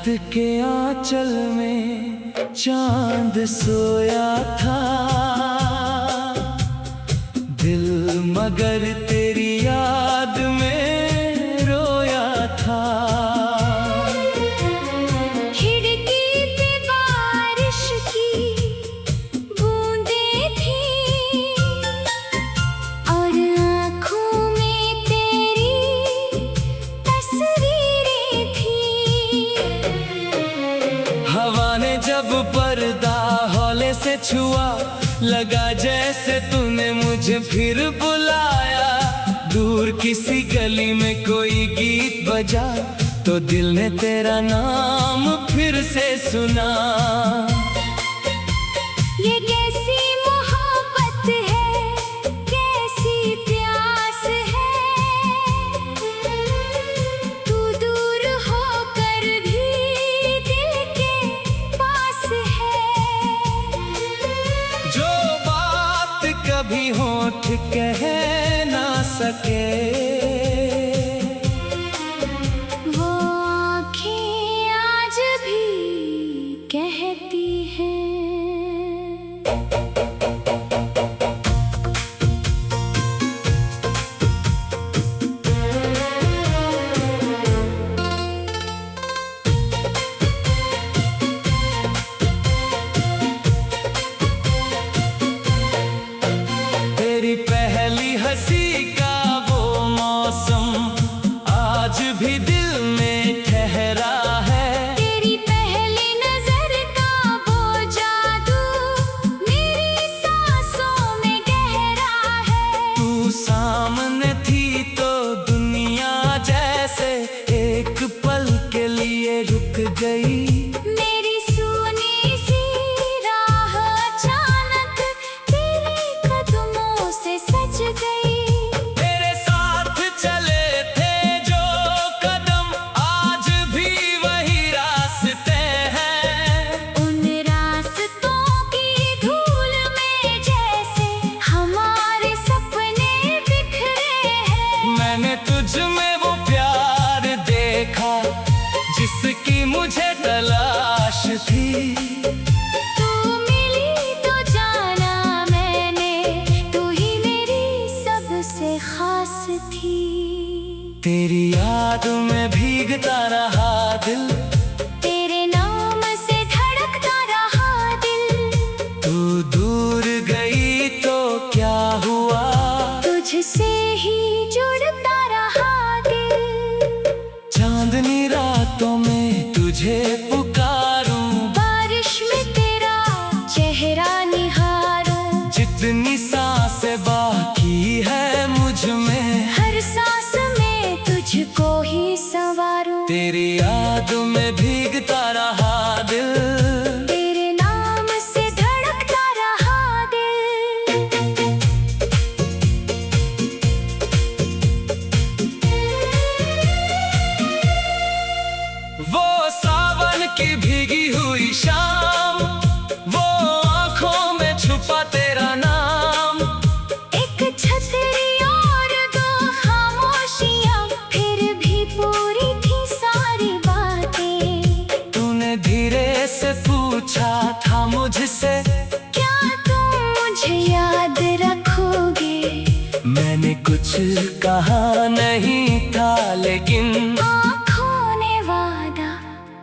के आंचल में चांद सोया था, दिल मगर तेरी याद में रोया था। खिड़की पे बारिश की बूंदें थी और आँखों में तेरी तस्वीरें थी। हवा ने जब पर्दा हौले से छुआ, लगा जैसे तूने मुझे फिर बुलाया। दूर किसी गली में कोई गीत बजा तो दिल ने तेरा नाम फिर से सुना। ये कैसी मोहब्बत है, कैसी प्यास है, तू दूर होकर भी दिल के पास है। जो बात कभी होठ कह ना सके, वो आँखें आज भी कहती हैं। तेरी पहली हंसी का वो मौसम आज भी दिल में ठहरा है। तेरी पहली नजर का वो जादू मेरी सांसों में गहरा है। तू सामने थी तो दुनिया जैसे एक पल के लिए रुक गई। मेरी सुनी सी राह अचानक तेरे कदमों से सज गई। तेरे साथ चले थे जो कदम आज भी वही रास्ते हैं। उन रास्तों की धूल में जैसे हमारे सपने बिखरे हैं। मैंने तुझ में वो प्यार देखा जिसकी मुझे तलाश थी। तू मिली तो जाना मैंने, तू ही मेरी सबसे खास थी। तेरी याद में भीगता रहा दिल, तेरे नाम से धड़कता रहा दिल। तू दूर गई तो क्या हुआ, तुझसे ही जुड़ता रहा दिल। चांदनी रातों में तुझे पुकारूं, बारिश में तेरा चेहरा निहारूं। जितनी सांसें बाकी है मुझ में, हर सांस में तुझको ही संवारूं। तेरी याद में भीगता रहा दिल। तेरे नाम से धड़कता रहा दिल। वो सावन की भीगी हुई शाम, वो आँखों में छुपा तेरा नाम। एक छतरी और दो खामोशियाँ, फिर भी पूरी थी सारी बातें। तूने धीरे से पूछा था मुझसे, क्या तुम मुझे याद रखोगे? मैंने कुछ कहा नहीं था लेकिन आँखों ने वादा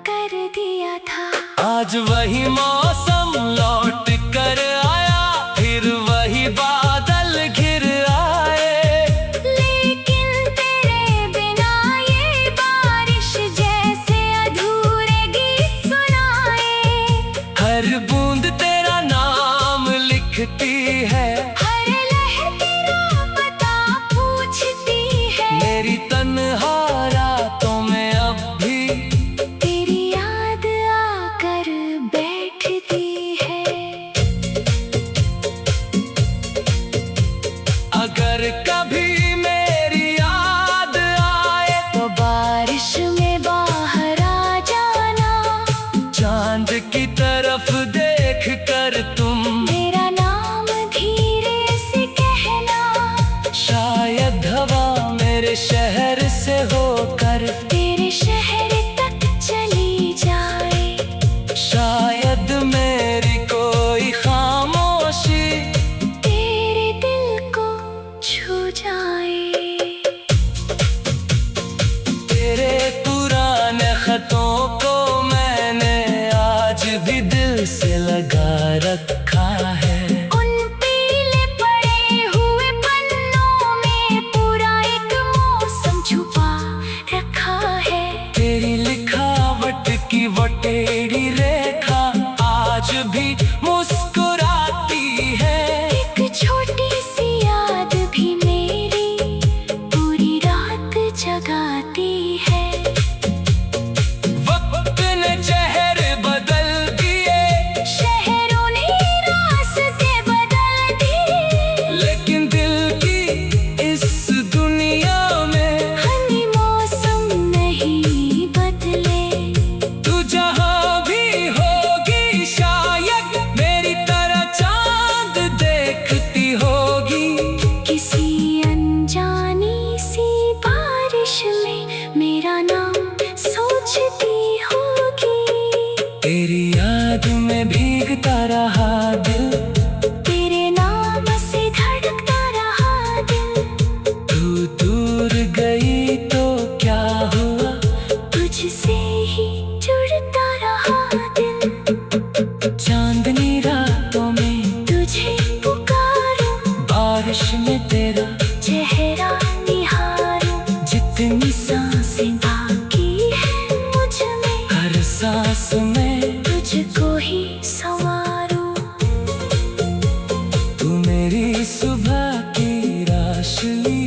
कर दिया था। आज वही मौसम लौट कर आया, फिर वही बादल घिर आए। लेकिन तेरे बिना ये बारिश जैसे अधूरे गीत सुनाए। हर बूंद तेरा नाम लिखती है, हर लहर तेरा पता पूछती है। मेरी तन्हा रातों में अब भी तेरी याद आकर बैठती है। अगर कभी मेरी याद आए तो बारिश में बाहर आ जाना। चांद की तरफ देख कर तुम मेरा नाम धीरे से कहना। शायद हवा मेरे शहर से होकर तेरे शहर तक चली जा। जाए। तेरे पुराने खतों को मैंने आज भी दिल से लगा रखा है। उन पीले पड़े हुए पन्नों में पूरा एक मौसम छुपा रखा है। तेरी लिखावट की वटेड़ी रेखा आज भी मुस्कुराती है। एक छोटी सी याद भी मेरी पूरी रात जगाती है। वक्त ने चेहरे बदल दिए, शहरों ने रास्ते बदल दिए, लेकिन दिल की इस दुनिया में हनी मौसम नहीं बदले। तू जहाँ भी होगी शायद मेरी तरह चांद देखती होगी। किसी अनजानी सी बारिश में मेरा नाम सोचती होगी। तेरी याद में भीगता रहा दिल, तेरे नाम से धड़कता रहा दिल। तू दूर गई तो क्या हुआ, तुझसे ही जुड़ता रहा दिल। चांदनी रातों में तुझे पुकारूं, बारिश में तेरा चेहरा निहारूं। जितनी सांसें बाकी है मुझ में, हर सांस में तुझको ही संवारूं। तू मेरी सुबह की रोशनी,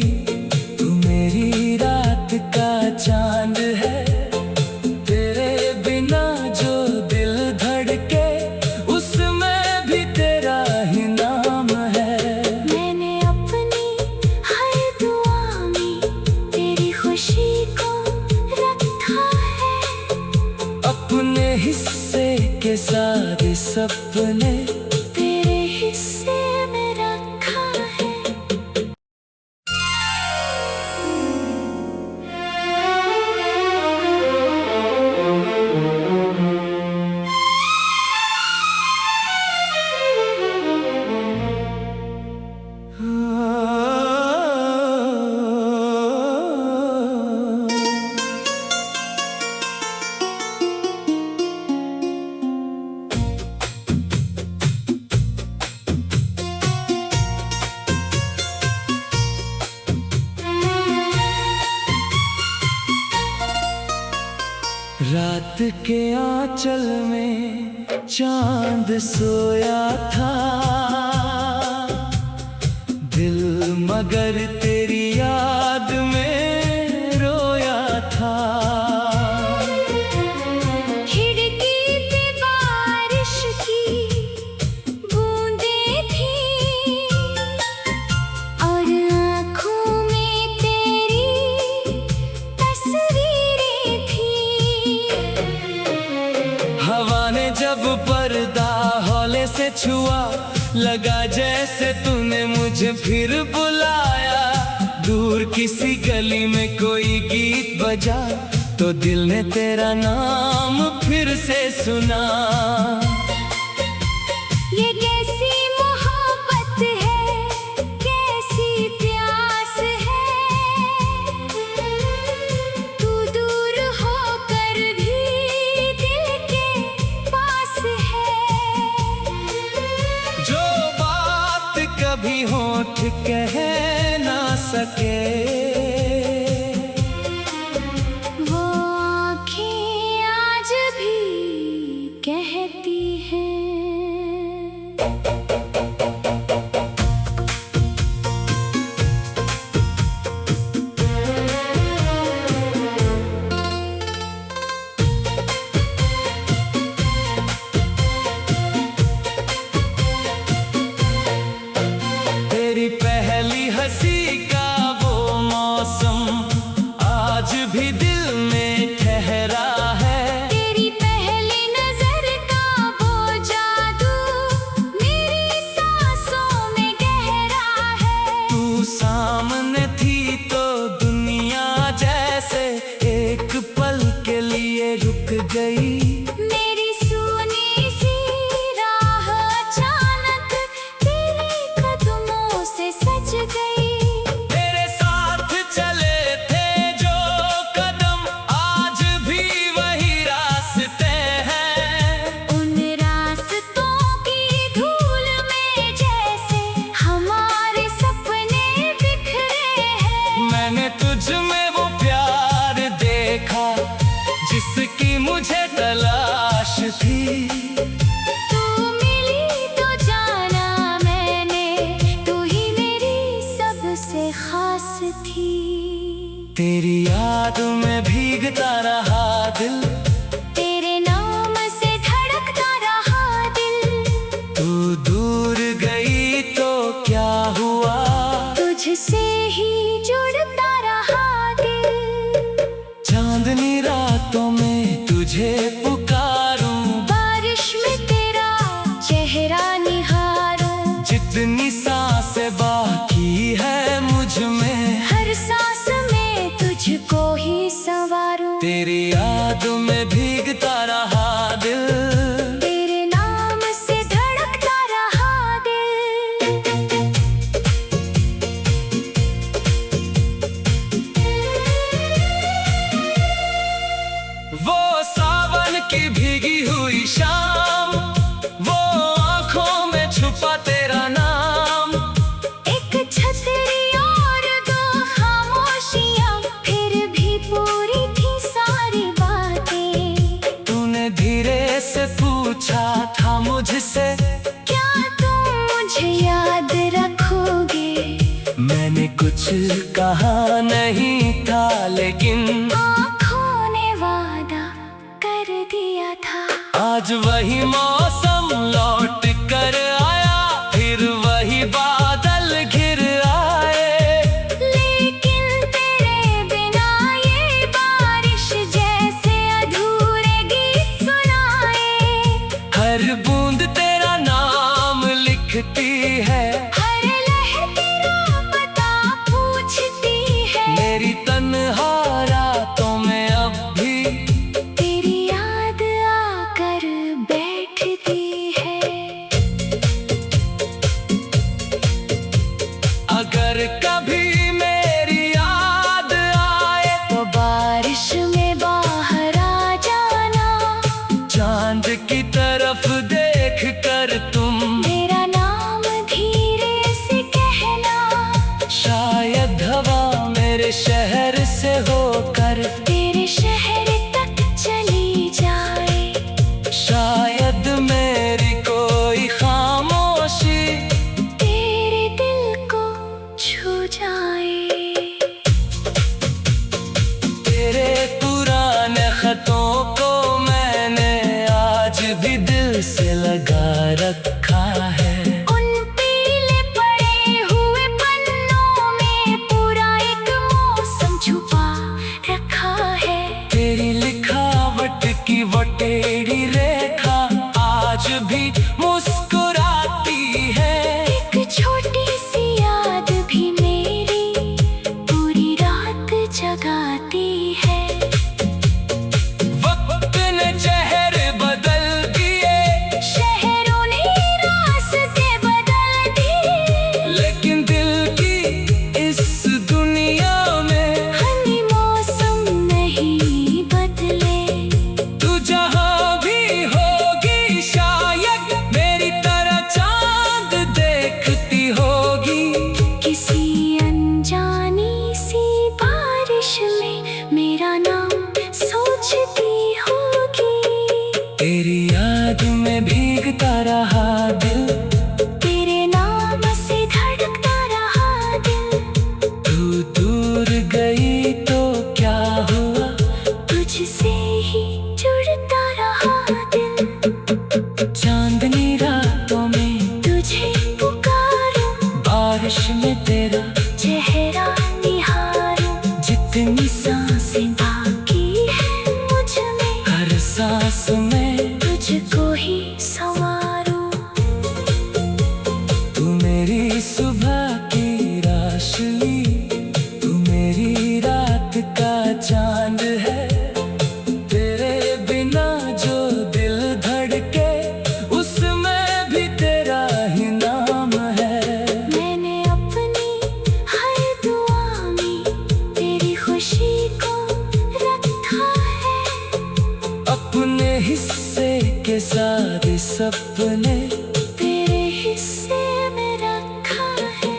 तू मेरी रात का चांद है। तेरे बिना जो दिल धड़के उसमें भी तेरा ही नाम है। मैंने अपनी हर दुआ में तेरी खुशी को रखा है। अपने हिस्से के सारे सपने तेरे हिस्से में रखा है। रात के आंचल में चांद सोया था, दिल मगर तेरी याद में रोया था। खिड़की पे बारिश की बूंदें थीं और आँखों में तेरी तस्वीरें थीं। हवा ने जब पर्दा हौले से छुआ, लगा जैसे तूने मुझे फिर बुलाया। दूर किसी गली में कोई गीत बजा तो दिल ने तेरा नाम फिर से सुना। ये कैसी मोहब्बत है, कैसी प्यास है। तू दूर होकर भी दिल के पास है। जो बात कभी होठ कह ना सके, वो आँखें आज भी कहती हैं। तेरी पहली हंसी का वो तुझ में वो प्यार देखा जिसकी मुझे तलाश थी। तू मिली तो जाना मैंने, तू ही मेरी सबसे खास थी। तेरी याद में भीगता रहा दिल, तेरे नाम से धड़कता रहा दिल। तू दूर गई तो क्या हुआ, तुझसे ही जुड़ता रहा दिल। चांदनी रातों में तुझे पुकारूं, बारिश में तेरा चेहरा निहारूं। जितनी सांसें बाकी है मुझ में, हर सांस में तुझको ही संवारूं। तेरी याद में भीगता रहा दिल, तेरे नाम से धड़कता रहा दिल। वो सावन की भीगी हुई शाम, वो आंखों में छुपा तेरा नाम। एक छतरी और दो खामोशियां, फिर भी पूरी थी सारी बातें। तूने धीरे से पूछा था मुझसे, क्या तुम मुझे याद रखोगे? मैंने कुछ कहा नहीं था, लेकिन आँखों ने वादा कर दिया था। आज वही मौसम लौट कर आया, फिर वही बादल घिर आए। लेकिन तेरे बिना ये बारिश जैसे अधूरे गीत सुनाए। हर बूंद तेरा नाम लिखती है, हर लहर तेरा पता पूछती है। मेरी तन्हा रातों में अब भी तेरी याद आकर बैठती है। अगर कभी मेरी याद आए, तो बारिश में बाहर आ जाना। चांद की तरफ देख कर तुम मेरा नाम धीरे से कहना। शायद हवा मेरे शहर से होकर तेरे शहर तक चली जाए। शायद मेरी कोई खामोशी तेरे दिल को छू जाए। तेरे पुराने खतों को मैंने आज भी दिल से लगा रखा है। उन पीले पड़े हुए पन्नों में पूरा एक मौसम छुपा रखा है। तेरी लिखावट की वो टेढ़ी रेखा आज भी मुस्कुराती है। एक छोटी सी याद भी मेरी पूरी रात जगाती है। वक्त ने चेहरे बदल दिए, शहरों ने रास्ते बदल दिए। लेकिन दिल की इस दुनिया में हनी मौसम नहीं बदले। तू जहाँ भी होगी, शायद मेरी तरह चांद देखती होगी। किसी अनजानी सी बारिश में मेरा नाम सोचती होगी। तेरी याद में भीगता रहा दिल, तेरे नाम से धड़कता रहा दिल। तू दूर गई तो क्या हुआ, तुझसे ही जुड़ता रहा दिल। चांदनी रातों में तुझे पुकारूं, बारिश में तेरा चेहरा निहारूं। जितनी सांसें बाकी है मुझ में, हर सांस में तुझको ही संवारूं। तू मेरी सुबह की रोशनी, तू मेरी रात का चांद है। तेरे बिना जो दिल धड़के, उसमें भी तेरा ही नाम है। मैंने अपनी हर दुआ में तेरी खुशी को रखा है। अपने हिस्से के सारे सपने तेरे हिस्से में रखा है।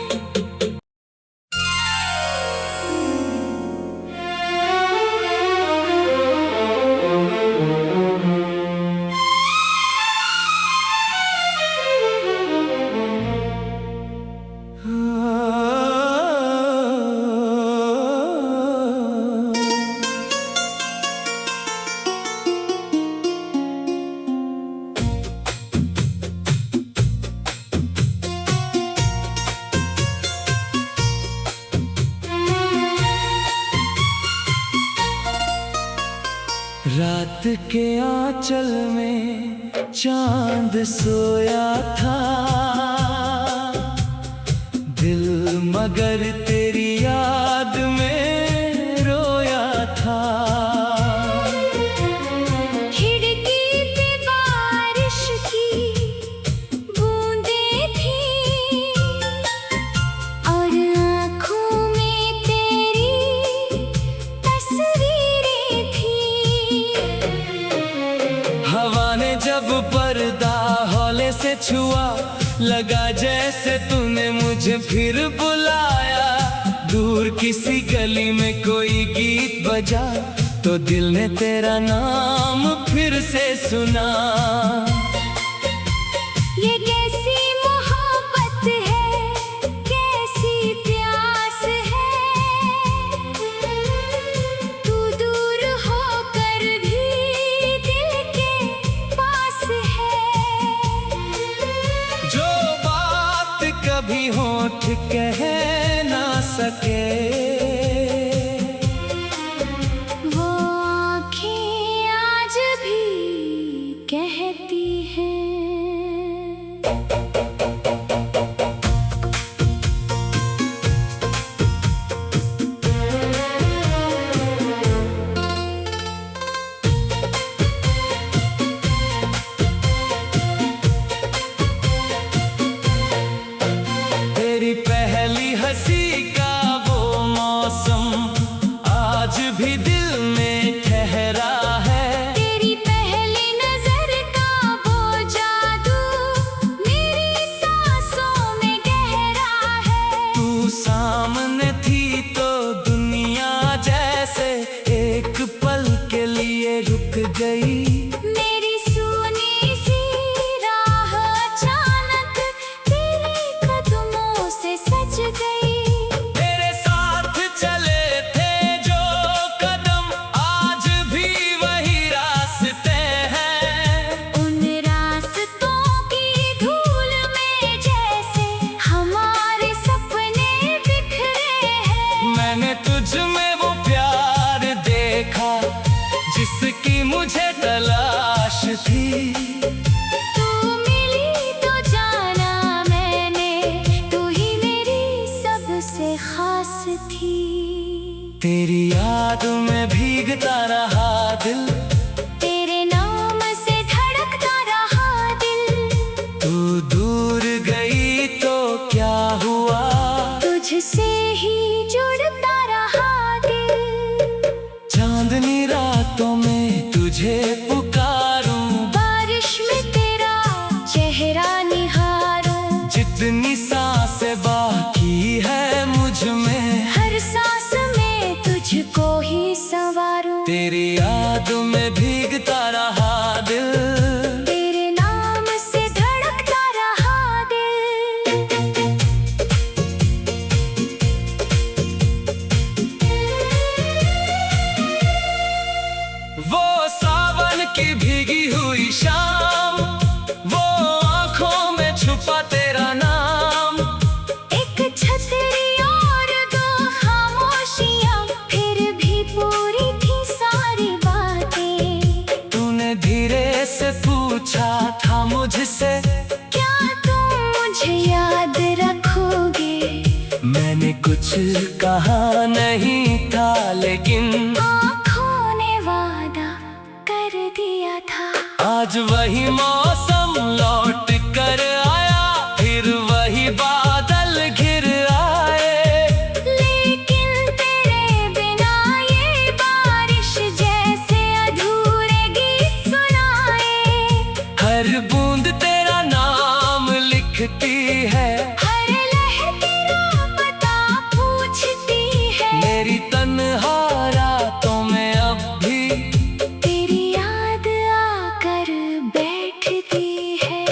के आंचल में चांद सोया था, दिल मगर तेरी याद में रोया था। खिड़की पे बारिश की बूंदें थी और आँखों में तेरी तस्वीरें थी। हवा ने जब पर्दा हौले से छुआ, लगा जैसे तूने मुझे फिर बुलाया। दूर किसी गली में कोई गीत बजा, तो दिल ने तेरा नाम फिर से सुना। ये कैसी मोहब्बत है, कैसी प्यास है, तू दूर होकर भी दिल के पास है। जो बात कभी होठ कह ना सके, वो आँखें आज भी कहती हैं। तेरी पहली हंसी का वो मौसम आज भी दिल में ठहरा है। तेरी पहली नजर का वो जादू मेरी सांसों में गहरा है। तू सामने थी तो दुनिया जैसे एक पल के लिए रुक गई। मेरी सुनी सी राह अचानक तेरे कदमों से सज गई। तेरे साथ चले थे जो कदम, आज भी वही रास्ते हैं। उन रास्तों की धूल में जैसे हमारे सपने बिखरे हैं। मैंने तुझ में वो प्यार देखा जिसकी मुझे तलाश थी। तू मिली तो जाना मैंने, तू ही मेरी सबसे खास थी। तेरी याद में भीगता रहा दिल, तेरे नाम से धड़कता रहा दिल। तू दूर गई तो क्या हुआ, तुझसे ही जुड़ता रहा दिल। चांदनी रातों में तुझे पुकारूं, बारिश में तेरा चेहरा निहारूं। जितनी सांसें बाकी है मुझ में, हर सांस में तुझको ही संवारूं। तेरी याद में भीगता रहा दिल। तेरे नाम से धड़कता रहा दिल। वो सावन की भीगी हुई शाम, वो आंखों में छुपा तेरा नाम। एक छतरी और दो खामोशियां, फिर भी पूरी थी सारी बातें। तूने धीरे से पूछा था मुझसे, क्या तुम मुझे याद रखोगे? मैंने कुछ कहा नहीं था, लेकिन आँखों ने वादा कर दिया था। आज वही मौसम लौट कर आया, फिर वही बादल घिर आए। लेकिन तेरे बिना ये बारिश जैसे अधूरे गीत सुनाए। हर बूंद तेरा नाम लिखती है, हर लहर तेरा पता पूछती है। मेरी तन्हा रातों में अब भी तेरी याद आकर बैठती है।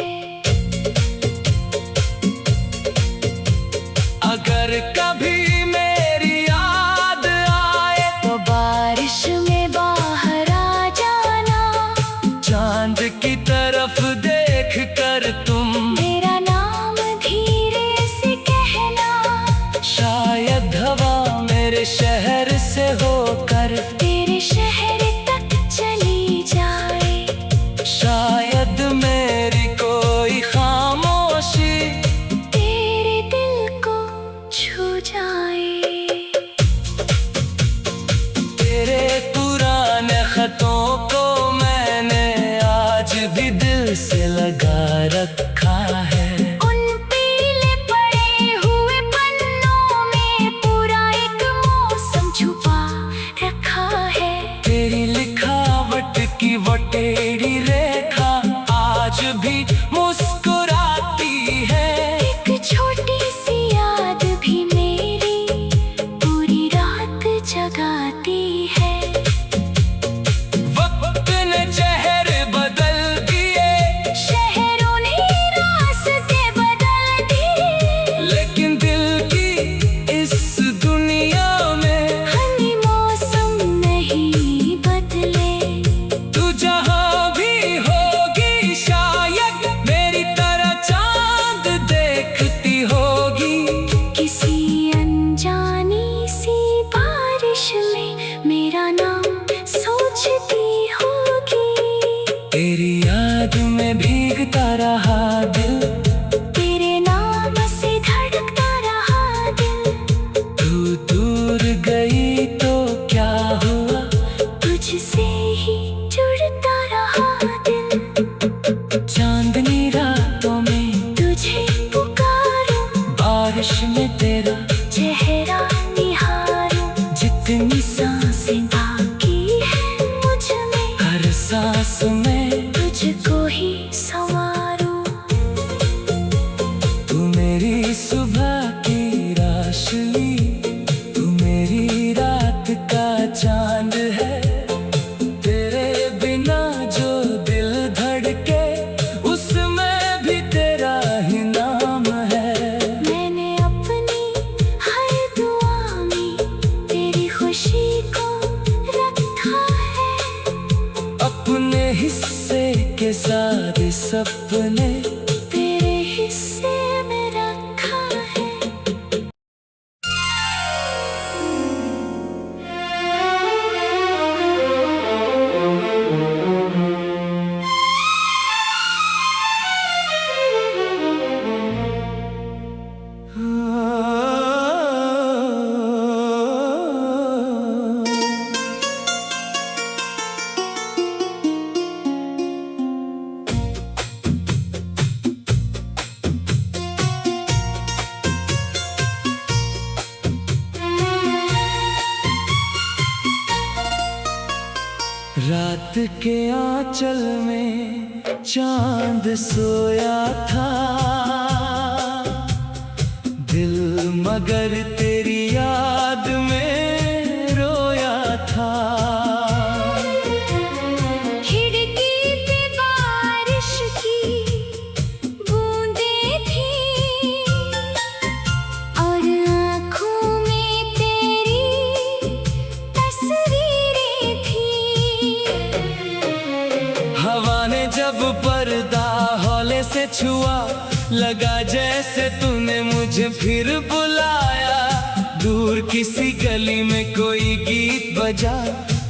अगर कभी मेरी याद आए तो बारिश में बाहर आ जाना। चांद की तरफ देख कर तुम मेरा नाम धीरे से कहना। शायद हवा मेरे शहर से होकर तेरे शहर तक चली जा। पहुंचती होगी। तेरी याद में भीगता रहा दिल, तेरे नाम से धड़कता रहा दिल। तू दूर गई तो क्या हुआ, तुझसे ही जुड़ता रहा दिल। चांदनी रातों में तुझे पुकारूं, बारिश में तेरा चेहरा निहारूं। जितनी सांसें बाकी है मुझ में, हर सांस में तुझको ही संवारूं। तू मेरी सुबह की रोशनी, तू मेरी रात का चांद है। तेरे बिना जो दिल धड़के, उसमें भी तेरा ही नाम है। मैंने अपनी हर दुआ में तेरी खुशी को रखा है। अपने हिस्से के सारे सपने तेरे हिस्से में रखा है। रात के आंचल में चांद सोया था, दिल मगर तेरी याद में रोया था। खिड़की पे बारिश की बूंदें थीं और आँखों में तेरी तस्वीरें थीं। हवा ने जब पर्दा हौले से छुआ, लगा जैसे तूने मुझे फिर बुलाया। दूर किसी गली में कोई गीत बजा,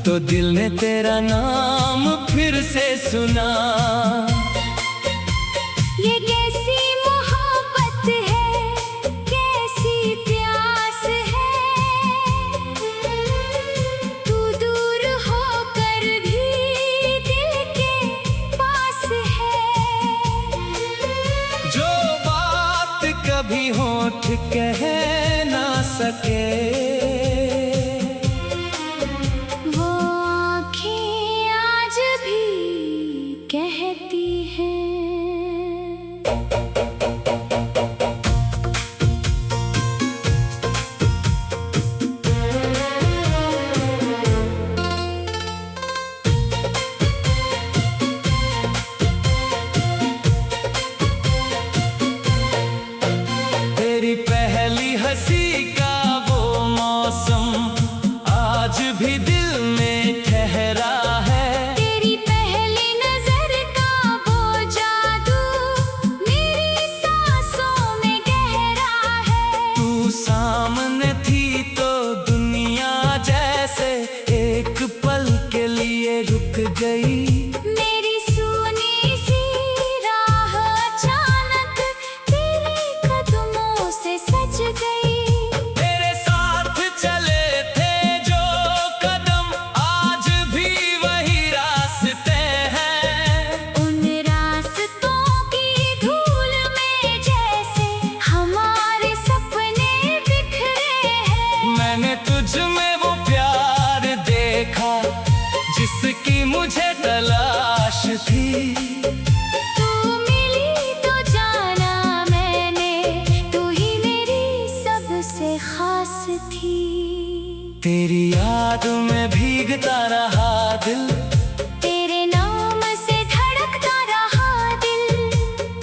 तो दिल ने तेरा नाम फिर से सुना। ये कैसी मोहब्बत है, कैसी प्यास है। तू दूर होकर भी दिल के पास है। जो बात कभी होठ कह ना सके, वो आँखें आज भी कहती हैं। तेरी पहली हंसी का वो मौसम आज भी दिल में ठहरा है। तेरी पहली नजर का वो जादू मेरी सांसों में गहरा है। तू सामने थी तो दुनिया जैसे एक पल के लिए रुक गई। मेरी सुनी सी राह अचानक तेरे कदमों से सज गई। तेरे साथ चले थे जो कदम, आज भी वही रास्ते हैं। उन रास्तों की धूल में जैसे हमारे सपने बिखरे हैं। मैंने तुझ में वो प्यार देखा जिसकी मुझे तलाश थी। तू मिली तो जाना मैंने, तू ही मेरी सबसे खास थी। तेरी याद में भीगता रहा दिल, तेरे नाम से धड़कता रहा दिल।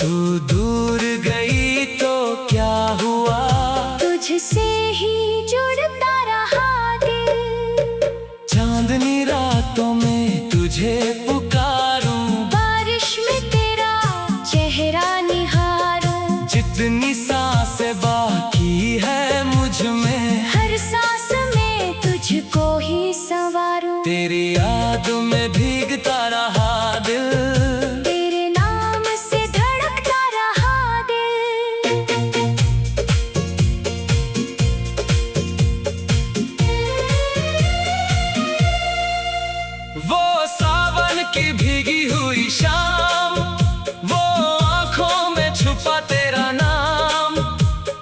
तू दूर गई तो क्या हुआ, तुझसे ही जुड़ता रहा दिल। चांदनी रातों में तुझे पुकारूं, बारिश में तेरा चेहरा निहारूं। जितनी सांसें बाकी है मुझ में, हर सांस में तुझको ही संवारूं। तेरी याद में भीगता रहा दिल, तेरे नाम से धड़कता रहा दिल। वो सावन की भीगी हुई शाम, वो आंखों में छुपा तेरा नाम।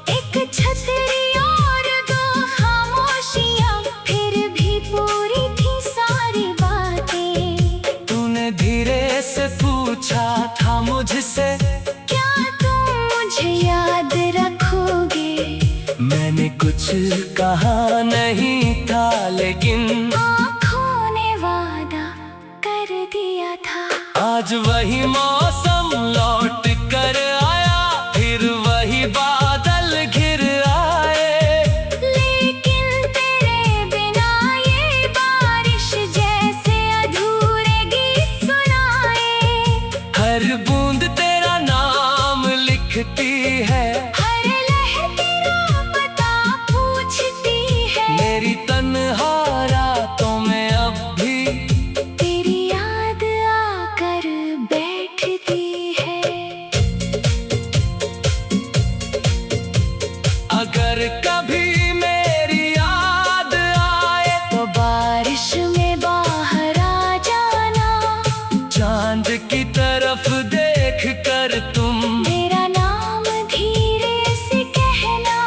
एक छतरी और दो खामोशियां, फिर भी पूरी थी सारी बातें। तूने धीरे से पूछा था मुझसे, क्या तुम मुझे याद रखोगे? मैंने कुछ कहा नहीं था, लेकिन आँखों ने वादा कर दिया था। आज वही मौसम लौट कर आया, फिर वही बादल घिर आए। लेकिन तेरे बिना ये बारिश जैसे अधूरे गीत सुनाए। हर बूंद तेरा नाम लिखती है, हर लहर तेरा पता पूछती है। मेरी तन्हा रातों में अब भी तेरी याद आकर बैठती है। अगर कभी मेरी याद आए, तो बारिश में बाहर आ जाना। चांद की तरफ देख कर तुम मेरा नाम धीरे से कहना।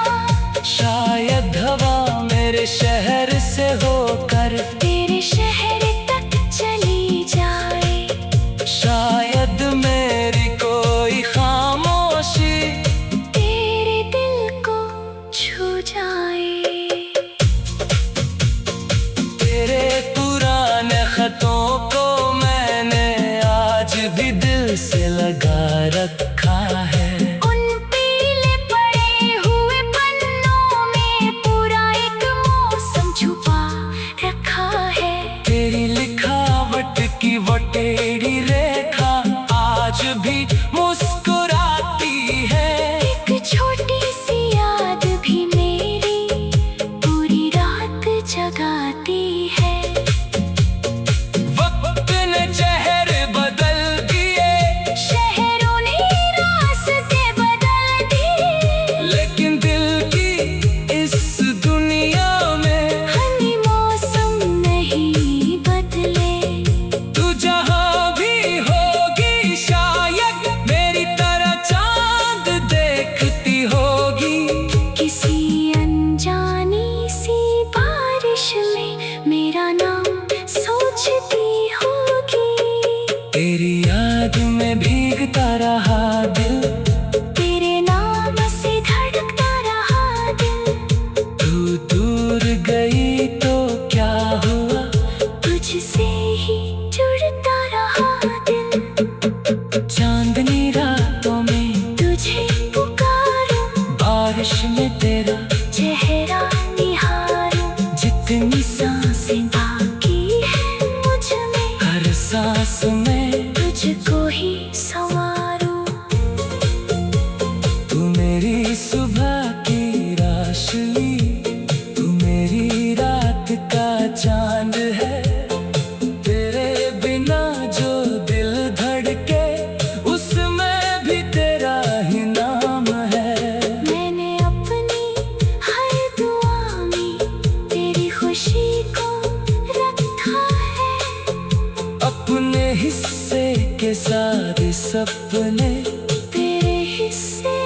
शायद हवा मेरे शहर से होकर तेरे शहर तक चली जाए। शायद मेरी कोई खामोशी तेरे दिल को छू जाए। तेरे पुराने खतों को मैंने आज भी दिल से लगा रखा है। उन पीले पड़े हुए पन्नों में पूरा एक मौसम छुपा रखा है। तेरी लिखावट की वो टेढ़ी रेखा आज भी मुस्कुराती है। एक छोटी सी याद भी मेरी पूरी रात जगाती है। वक्त ने चेहरे बदल दिए, शहरों ने रास्ते बदल दिए। लेकिन दिल की इस दुनिया में हनी मौसम नहीं बदले। तू जहाँ भी होगी, शायद मेरी तरह चांद देखती होगी। किसी अनजानी सी बारिश में मेरा नाम सोचती होगी। तेरी याद में भीगता रहा दिल, तेरे नाम से धड़कता रहा दिल। तू दूर गई तो क्या हुआ, तुझसे ही जुड़ता रहा दिल। चांदनी रातों में तुझे पुकारूं, बारिश में तेरा चेहरा निहारूं। जितनी सांसें बाकी है मुझ में, हर सांस में तुझको ही संवारूं। तू मेरी सुबह की रोशनी, तू मेरी रात का चांद है। तेरे बिना जो दिल धड़के, उसमें भी तेरा ही नाम है। मैंने अपनी हर दुआ में तेरी खुशी को रखा है। अपने हिस्से के सारे सपने तेरे हिस्से